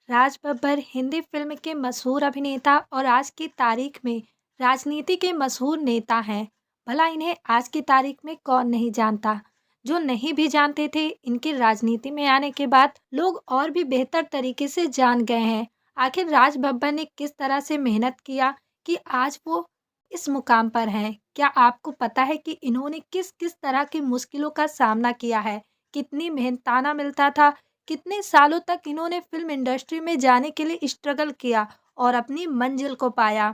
Raj Babbar Hindi film के मशहूर अभिनेता और आज की तारीख में राजनीति के मशहूर नेता हैं। भला इन्हें आज की तारीख में कौन नहीं जानता। जो नहीं भी जानते थे, इनकी राजनीति में आने के बाद लोग और भी बेहतर तरीके से जान गए हैं। आखिर राज बब्बर ने किस तरह से मेहनत किया कि आज वो इस मुकाम पर हैं। क्या आपको पता है कि इन्होंने किस किस तरह की मुश्किलों का सामना किया है? कितनी मेहनताना मिलता था, कितने सालों तक इन्होंने फिल्म इंडस्ट्री में जाने के लिए स्ट्रगल किया और अपनी मंजिल को पाया।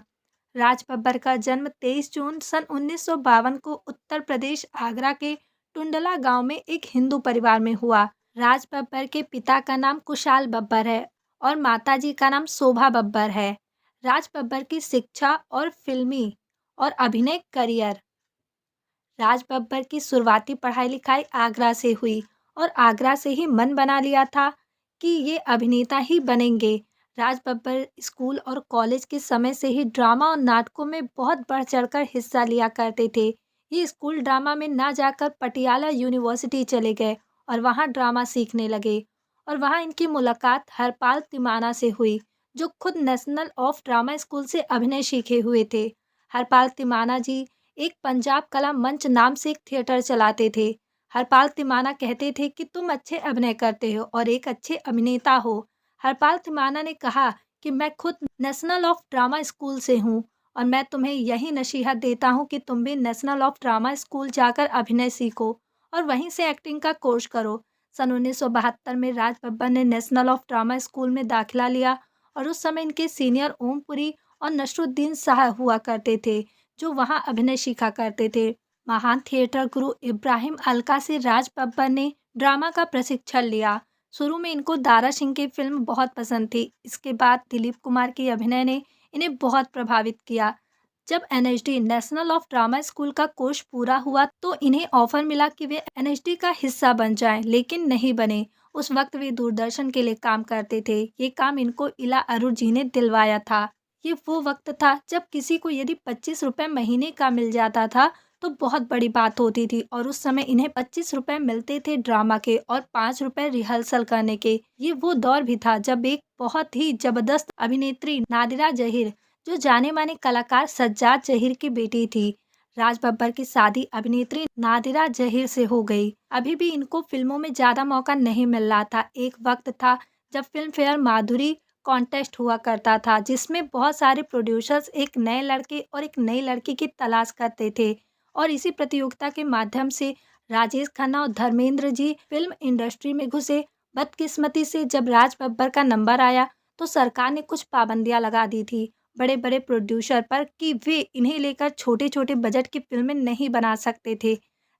राज बब्बर का जन्म 23 जून सन 1952 को उत्तर प्रदेश आगरा के टुंडला गांव में एक हिंदू परिवार में हुआ। राज बब्बर के पिता का नाम कुशाल बब्बर है और माताजी का नाम शोभा बब्बर है। राज बब्बर की शिक्षा और फिल्मी और अभिनय करियर। राज बब्बर की शुरुआती पढ़ाई लिखाई आगरा से हुई और आगरा से ही मन बना लिया था कि ये अभिनेता ही बनेंगे। राज बब्बर स्कूल और कॉलेज के समय से ही ड्रामा और नाटकों में बहुत बढ़ चढ़कर हिस्सा लिया करते थे। ये स्कूल ड्रामा में ना जाकर पटियाला यूनिवर्सिटी चले गए और वहाँ ड्रामा सीखने लगे और वहाँ इनकी मुलाकात हरपाल तिमाना से हुई, जो खुद नेशनल ऑफ ड्रामा स्कूल से अभिनय सीखे हुए थे। हरपाल तिमाना जी एक पंजाब कला मंच नाम से एक थिएटर चलाते थे। हरपाल तिमाना कहते थे कि तुम अच्छे अभिनय करते हो और एक अच्छे अभिनेता हो। हरपाल तिमाना ने कहा कि मैं खुद नेशनल ऑफ ड्रामा स्कूल से हूँ और मैं तुम्हें यही नसीहत देता हूँ कि तुम भी नेशनल ऑफ ड्रामा स्कूल जाकर अभिनय सीखो और वहीं से एक्टिंग का कोर्स करो। सन 1972 में राज बब्बर ने नेशनल ऑफ ड्रामा स्कूल में दाखिला लिया और उस समय इनके सीनियर ओमपुरी और नसरुद्दीन शाह हुआ करते थे, जो वहाँ अभिनय सीखा करते थे। महान थिएटर गुरु इब्राहिम अलका से राज बब्बर ने ड्रामा का प्रशिक्षण लिया। शुरू में इनको दारा सिंह की फिल्म बहुत पसंद थी। इसके बाद दिलीप कुमार की अभिनय ने इन्हें बहुत प्रभावित किया। जब एनएचडी नेशनल ऑफ ड्रामा स्कूल का कोर्स पूरा हुआ तो इन्हें ऑफर मिला कि वे एनएचडी का हिस्सा बन जाएं, लेकिन नहीं बने। उस वक्त वे दूरदर्शन के लिए काम करते थे। ये काम इनको इला अरुण जी ने दिलवाया था। ये वो वक्त था जब किसी को यदि 25 रुपए महीने का मिल जाता था तो बहुत बड़ी बात होती थी और उस समय इन्हें 25 रुपए मिलते थे ड्रामा के और 5 रुपए रिहर्सल करने के। ये वो दौर भी था जब एक बहुत ही जबरदस्त अभिनेत्री नादिरा जहीर, जो जाने माने कलाकार सज्जाद जहीर की बेटी थी, राज बब्बर की शादी अभिनेत्री नादिरा जहीर से हो गई। अभी भी इनको फिल्मों में ज्यादा मौका नहीं मिल रहा था। एक वक्त था जब फिल्म फेयर माधुरी कॉन्टेस्ट हुआ करता था, जिसमें बहुत सारे प्रोड्यूसर्स एक नए लड़के और एक नई लड़की की तलाश करते थे और इसी प्रतियोगिता के माध्यम से राजेश खन्ना और धर्मेंद्र जी फिल्म इंडस्ट्री में घुसे। बदकिस्मती से जब राज बब्बर का नंबर आया तो सरकार ने कुछ पाबंदियां लगा दी थी बड़े बड़े प्रोड्यूसर पर कि वे इन्हें लेकर छोटे छोटे बजट की फिल्में नहीं बना सकते थे।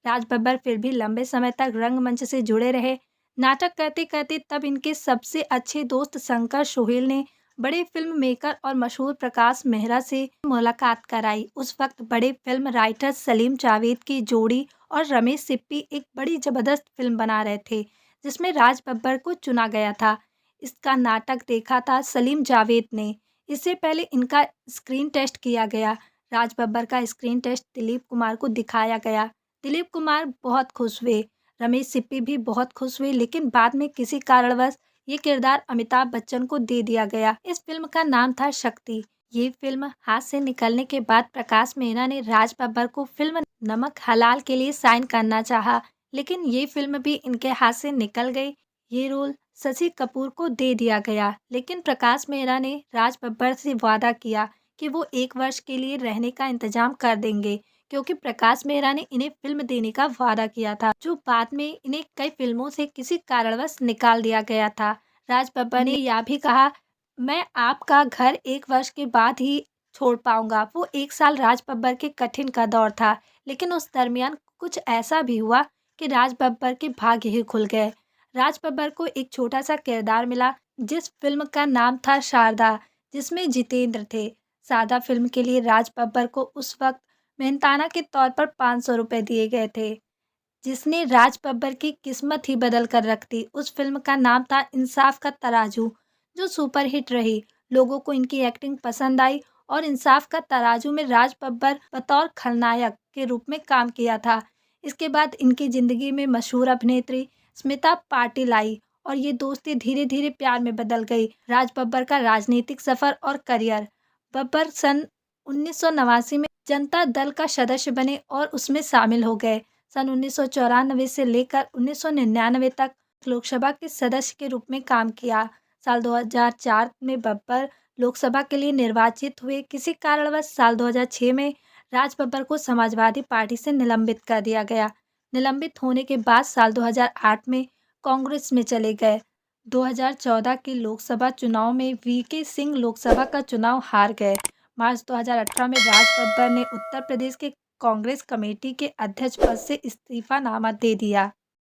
राज बब्बर फिर भी लंबे समय तक रंगमंच से जुड़े रहे। नाटक करते करते तब इनके सबसे अच्छे दोस्त शंकर सोहेल ने बड़े फिल्म मेकर और मशहूर प्रकाश मेहरा से मुलाकात कराई। उस वक्त बड़े फिल्म राइटर सलीम जावेद की जोड़ी और रमेश सिप्पी एक बड़ी जबरदस्त फिल्म बना रहे थे, जिसमें राज बब्बर को चुना गया था। इसका नाटक देखा था सलीम जावेद ने। इससे पहले इनका स्क्रीन टेस्ट किया गया। राज बब्बर का स्क्रीन टेस्ट दिलीप कुमार को दिखाया गया। दिलीप कुमार बहुत खुश हुए, रमेश सिप्पी भी बहुत खुश हुए, लेकिन बाद में किसी कारणवश ये किरदार अमिताभ बच्चन को दे दिया गया। इस फिल्म का नाम था शक्ति। ये फिल्म हाथ से निकलने के बाद प्रकाश मेहरा ने राज बब्बर को फिल्म नमक हलाल के लिए साइन करना चाहा, लेकिन ये फिल्म भी इनके हाथ से निकल गई। ये रोल शशि कपूर को दे दिया गया, लेकिन प्रकाश मेहरा ने राज बब्बर से वादा किया कि वो 1 वर्ष के लिए रहने का इंतजाम कर देंगे, क्योंकि प्रकाश मेहरा ने इन्हें फिल्म देने का वादा किया था, जो बाद में इन्हें कई फिल्मों से किसी कारणवश निकाल दिया गया था। राज बब्बर ने यह भी कहा, मैं आपका घर 1 वर्ष के बाद ही छोड़ पाऊंगा। वो 1 साल राज बब्बर के कठिन का दौर था, लेकिन उस दरमियान कुछ ऐसा भी हुआ कि राज बब्बर के भाग्य ही खुल गए। राज बब्बर को एक छोटा सा किरदार मिला जिस फिल्म का नाम था शारदा, जिसमें जितेंद्र थे। शारदा फिल्म के लिए राज बब्बर को उस वक्त मेहनताना के तौर पर 500 रुपए दिए गए थे, जिसने राज बब्बर की किस्मत ही बदल कर रख दी। उस फिल्म का नाम था इंसाफ का तराजू, जो सुपरहिट रही। लोगों को इनकी एक्टिंग पसंद आई और इंसाफ का तराजू में राज बब्बर बतौर खलनायक के रूप में काम किया था। इसके बाद इनकी जिंदगी में मशहूर अभिनेत्री स्मिता पाटिल आई और ये दोस्ती धीरे धीरे प्यार में बदल गई। राज बब्बर का राजनीतिक सफर और करियर। बब्बर सन 1989 में जनता दल का सदस्य बने और उसमें शामिल हो गए। सन 1994 से लेकर 1999 तक लोकसभा के सदस्य के रूप में काम किया। साल 2004 में बब्बर लोकसभा के लिए निर्वाचित हुए। किसी कारणवश साल 2006 में राज बब्बर को समाजवादी पार्टी से निलंबित कर दिया गया। निलंबित होने के बाद साल 2008 में कांग्रेस में चले गए। 2014 के लोकसभा चुनाव में वीके सिंह लोकसभा का चुनाव हार गए। मार्च 2018 में राज बब्बर ने उत्तर प्रदेश के कांग्रेस कमेटी के अध्यक्ष पद से इस्तीफानामा दे दिया।